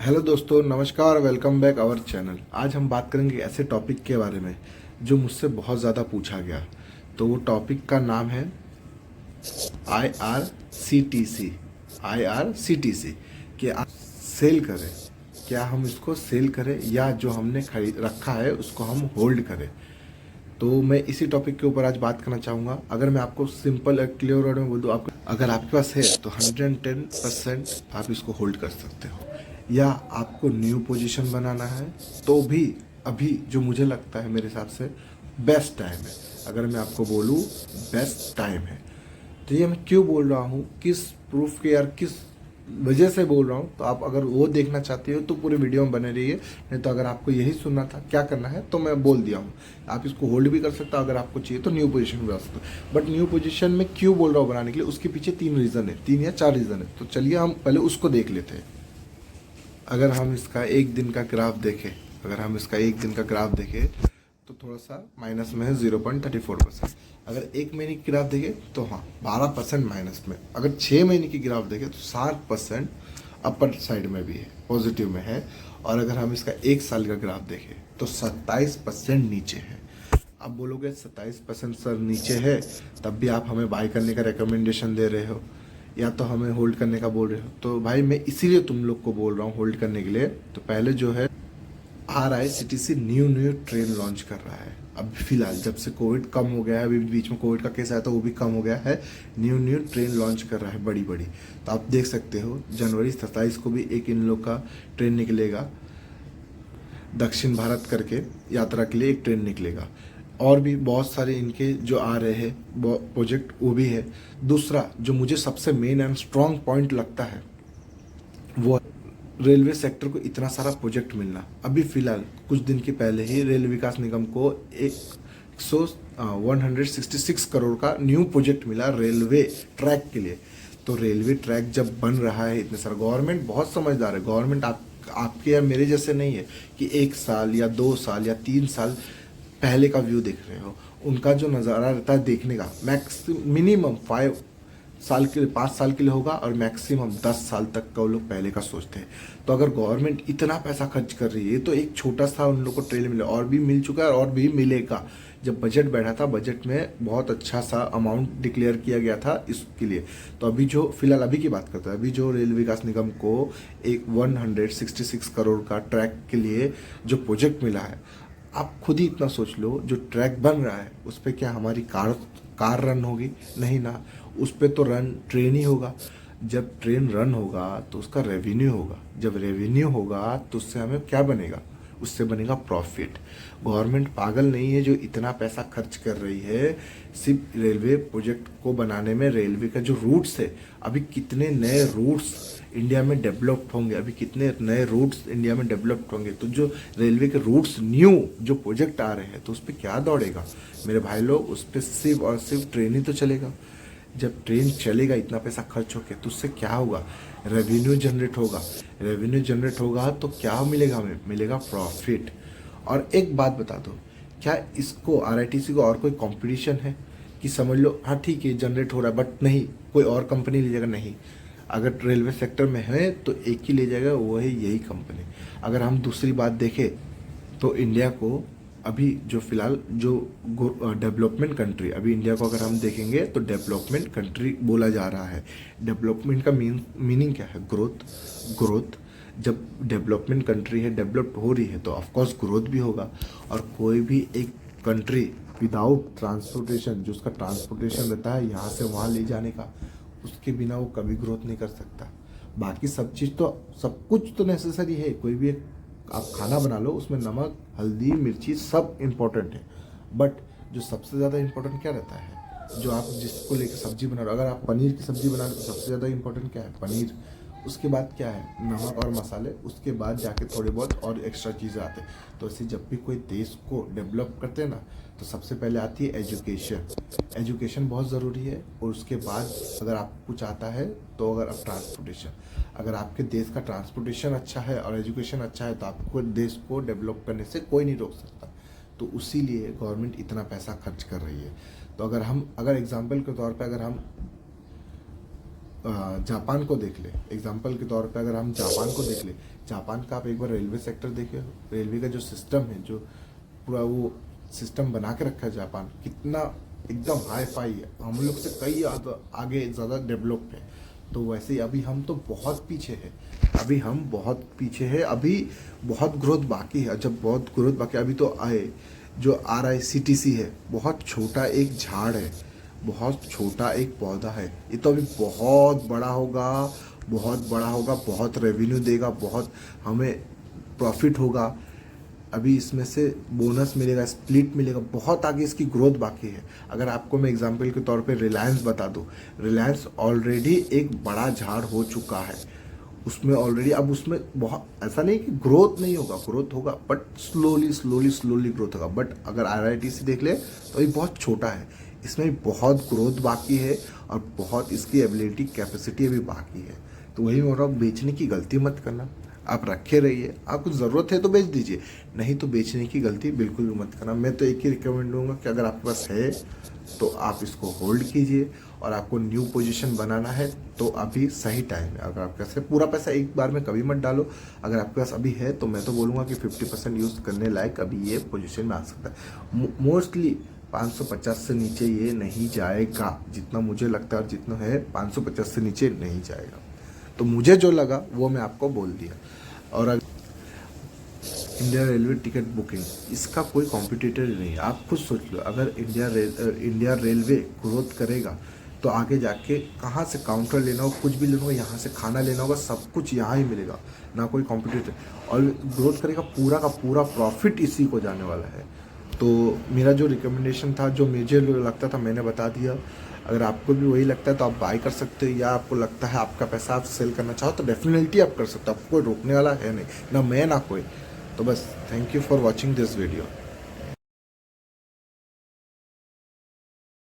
Hello दोस्तों, नमस्कार। Welcome back our channel. आज हम बात करेंगे ऐसे टॉपिक के बारे में जो मुझसे बहुत ज़्यादा पूछा गया। तो वो टॉपिक का नाम है IRCTC। IRCTC कि आप सेल करें, क्या हम इसको सेल करें या जो हमने खरीद रखा है उसको हम होल्ड करें। तो मैं इसी टॉपिक के ऊपर आज बात करना चाहूँगा। अगर मैं आपको सिंपल और क्लियर वर्ड में बोल दूँ, आपको अगर आपके पास है तो 110% आप इसको होल्ड कर सकते हो, या आपको न्यू पोजीशन बनाना है तो भी अभी जो मुझे लगता है मेरे हिसाब से बेस्ट टाइम है। अगर मैं आपको बोलूँ बेस्ट टाइम है, तो ये मैं क्यों बोल रहा हूँ, किस प्रूफ के यार किस वजह से बोल रहा हूँ, तो आप अगर वो देखना चाहते हो तो पूरे वीडियो में बने रहिए। नहीं तो अगर आपको यही सुनना था क्या करना है तो मैं बोल दिया हूँ। आप इसको होल्ड भी कर सकते हो, अगर आपको चाहिए तो न्यू पोजीशन भी बना सकते हो। बट न्यू पोजीशन में क्यों बोल रहा हूँ बनाने के लिए, उसके पीछे 3 रीज़न है, 3 या 4 रीज़न है। तो चलिए हम पहले उसको देख लेते हैं। अगर हम इसका एक दिन का ग्राफ देखें, अगर हम इसका एक दिन का ग्राफ देखें तो थोड़ा सा माइनस में है, 0.34%। अगर एक महीने की ग्राफ देखें तो हाँ 12% माइनस में। अगर 6 महीने की ग्राफ देखें तो 7% अपर साइड में भी है, पॉजिटिव में है। और अगर हम इसका एक साल का ग्राफ देखें तो 27% नीचे है। आप बोलोगे 27% सर नीचे है, तब भी आप हमें बाय करने का रिकमेंडेशन दे रहे हो या तो हमें होल्ड करने का बोल रहे हो। तो भाई मैं इसीलिए तुम लोग को बोल रहा हूँ होल्ड करने के लिए। तो पहले जो है RICTC new new train launch कर रहा है। अब फिलहाल जब से कोविड कम हो गया है, अभी बीच में कोविड का केस आया था, वो भी कम हो गया है। न्यू न्यू ट्रेन लॉन्च कर रहा है बड़ी बड़ी। तो आप देख सकते हो जनवरी 27 को भी एक इन लोग का ट्रेन निकलेगा, दक्षिण भारत करके यात्रा के लिए एक ट्रेन निकलेगा। और भी बहुत सारे इनके जो आ रहे हैं प्रोजेक्ट, वो भी है। दूसरा जो मुझे सबसे मेन एंड स्ट्रॉन्ग पॉइंट लगता है वो रेलवे सेक्टर को इतना सारा प्रोजेक्ट मिलना। अभी फिलहाल कुछ दिन के पहले ही रेल विकास निगम को एक सौ 166 करोड़ का न्यू प्रोजेक्ट मिला रेलवे ट्रैक के लिए। तो रेलवे ट्रैक जब बन रहा है इतने सारा, गवर्नमेंट बहुत समझदार है। गवर्नमेंट आपके या मेरे जैसे नहीं है कि 1 साल या 2 साल या 3 साल पहले का व्यू देख रहे हो। उनका जो नज़ारा रहता है देखने का, मिनिमम 5 साल के लिए, 5 साल के लिए होगा, और मैक्सिमम 10 साल तक का वो लोग पहले का सोचते हैं। तो अगर गवर्नमेंट इतना पैसा खर्च कर रही है तो एक छोटा सा उन लोग को ट्रेन मिला, और भी मिल चुका है और भी मिलेगा। जब बजट बैठा था, बजट में बहुत अच्छा सा अमाउंट डिक्लेयर किया गया था इसके लिए। तो अभी जो फिलहाल अभी की बात करते हैं, अभी जो रेल विकास निगम को एक 166 करोड़ का ट्रैक के लिए जो प्रोजेक्ट मिला है, आप खुद ही इतना सोच लो, जो ट्रैक बन रहा है उस पर क्या हमारी कार कार रन होगी? नहीं ना। उस पर तो रन ट्रेन ही होगा। जब ट्रेन रन होगा तो उसका रेवेन्यू होगा। जब रेवेन्यू होगा तो उससे हमें क्या बनेगा? उससे बनेगा प्रॉफिट। गवर्नमेंट पागल नहीं है जो इतना पैसा खर्च कर रही है सिर्फ रेलवे प्रोजेक्ट को बनाने में। रेलवे का जो रूट्स है, अभी कितने नए रूट्स इंडिया में डेवलप्ड होंगे, अभी कितने नए रूट्स इंडिया में डेवलप्ड होंगे। तो जो रेलवे के रूट्स न्यू जो प्रोजेक्ट आ रहे हैं तो उस पर क्या दौड़ेगा मेरे भाई लोग? उस पर सिर्फ और सिर्फ ट्रेन ही तो चलेगा। जब ट्रेन चलेगा इतना पैसा खर्च होके तो उससे क्या होगा? रेवेन्यू जनरेट होगा। रेवेन्यू जनरेट होगा तो क्या मिलेगा? हमें मिलेगा प्रॉफिट। और एक बात बता दो, क्या इसको RITC को और कोई कंपटीशन है कि समझ लो हाँ ठीक है जनरेट हो रहा है, बट नहीं कोई और कंपनी ले जाएगा? नहीं। अगर रेलवे सेक्टर में है तो एक ही ले जाएगा, वो है यही कंपनी। अगर हम दूसरी बात देखें तो इंडिया को अभी जो फिलहाल जो डेवलपमेंट कंट्री, अभी इंडिया को अगर हम देखेंगे तो डेवलपमेंट कंट्री बोला जा रहा है। डेवलपमेंट का मीनिंग क्या है? ग्रोथ। ग्रोथ। जब डेवलपमेंट कंट्री है, डेवलप्ड हो रही है, तो ऑफकोर्स ग्रोथ भी होगा। और कोई भी एक कंट्री विदाउट ट्रांसपोर्टेशन, जो उसका ट्रांसपोर्टेशन रहता है यहाँ से वहाँ ले जाने का, उसके बिना वो कभी ग्रोथ नहीं कर सकता। बाकी सब चीज़ तो, सब कुछ तो नेसेसरी है। कोई भी एक आप खाना बना लो, उसमें नमक, हल्दी, मिर्ची सब इम्पोर्टेंट है। बट जो सबसे ज़्यादा इम्पोर्टेंट क्या रहता है? जो आप जिसको लेकर सब्जी बना रहे हो, अगर आप पनीर की सब्जी बना रहे हो तो सबसे ज़्यादा इम्पोर्टेंट क्या है? पनीर। उसके बाद क्या है? नमक और मसाले। उसके बाद जाके थोड़े बहुत और एक्स्ट्रा चीज़ें आते हैं। तो ऐसे जब भी कोई देश को डेवलप करते हैं ना, तो सबसे पहले आती है एजुकेशन। एजुकेशन बहुत ज़रूरी है। और उसके बाद अगर आपको कुछ आता है तो अगर आप ट्रांसपोर्टेशन, अगर आपके देश का ट्रांसपोर्टेशन अच्छा है और एजुकेशन अच्छा है तो आपको देश को डेवलप करने से कोई नहीं रोक सकता। तो उसी लिए गवर्नमेंट इतना पैसा खर्च कर रही है। तो अगर एग्जाम्पल के तौर पे अगर हम जापान को देख ले, एग्जांपल के तौर पे अगर हम जापान को देख ले, जापान का आप एक बार रेलवे सेक्टर देखिए, रेलवे का जो सिस्टम है, जो पूरा वो सिस्टम बना के रखा है जापान, कितना एकदम हाई फाई है, हम लोग से कई आगे ज़्यादा डेवलप है। तो वैसे ही अभी हम तो बहुत पीछे हैं, अभी हम बहुत पीछे हैं, अभी बहुत ग्रोथ बाकी है। जब बहुत ग्रोथ बाकी, अभी तो आए जो RICTC है, बहुत छोटा एक झाड़ है, बहुत छोटा एक पौधा है, ये तो अभी बहुत बड़ा होगा, बहुत बड़ा होगा, बहुत रेवेन्यू देगा, बहुत हमें प्रॉफिट होगा। अभी इसमें से बोनस मिलेगा, स्प्लिट मिलेगा, बहुत आगे इसकी ग्रोथ बाकी है। अगर आपको मैं एग्जांपल के तौर पे रिलायंस बता दूं, रिलायंस ऑलरेडी एक बड़ा झाड़ हो चुका है, उसमें ऑलरेडी, अब उसमें बहुत ऐसा नहीं कि ग्रोथ नहीं होगा, ग्रोथ होगा, but slowly slowly slowly growth होगा। बट अगर RITC देख ले तो ये बहुत छोटा है, इसमें बहुत ग्रोथ बाकी है और बहुत इसकी एबिलिटी कैपेसिटी अभी बाकी है। तो वही बोल रहा हूँ, बेचने की गलती मत करना, आप रखे रहिए, आपको ज़रूरत है तो बेच दीजिए, नहीं तो बेचने की गलती बिल्कुल भी मत करना। मैं तो एक ही रिकमेंड दूंगा कि अगर आपके पास है तो आप इसको होल्ड कीजिए, और आपको न्यू पोजीशन बनाना है तो अभी सही टाइम है। अगर आपके पास है, पूरा पैसा एक बार में कभी मत डालो, अगर आपके पास अभी है तो मैं तो बोलूँगा कि 50% यूज़ करने लायक अभी ये पोजीशन में आ सकता है। मोस्टली 550 से नीचे ये नहीं जाएगा, जितना मुझे लगता है, और जितना है 550 से नीचे नहीं जाएगा। तो मुझे जो लगा वो मैं आपको बोल दिया। और इंडिया रेलवे टिकट बुकिंग, इसका कोई कॉम्पिटिटर ही नहीं है। आप खुद सोच लो, अगर इंडिया रेलवे ग्रोथ करेगा तो आगे जाके कहाँ से काउंटर लेना होगा, कुछ भी लेना होगा, यहाँ से खाना लेना होगा, सब कुछ यहाँ ही मिलेगा, ना कोई कॉम्पिटिटर। और ग्रोथ करेगा, पूरा का पूरा प्रॉफिट इसी को जाने वाला है। तो मेरा जो रिकमेंडेशन था, जो मुझे लगता था, मैंने बता दिया। अगर आपको भी वही लगता है तो आप बाय कर सकते हो, या आपको लगता है आपका पैसा आप सेल करना चाहो तो डेफिनेटली आप कर सकते हो, आपको कोई रोकने वाला है नहीं, ना मैं ना कोई। तो बस, thank you for watching this video.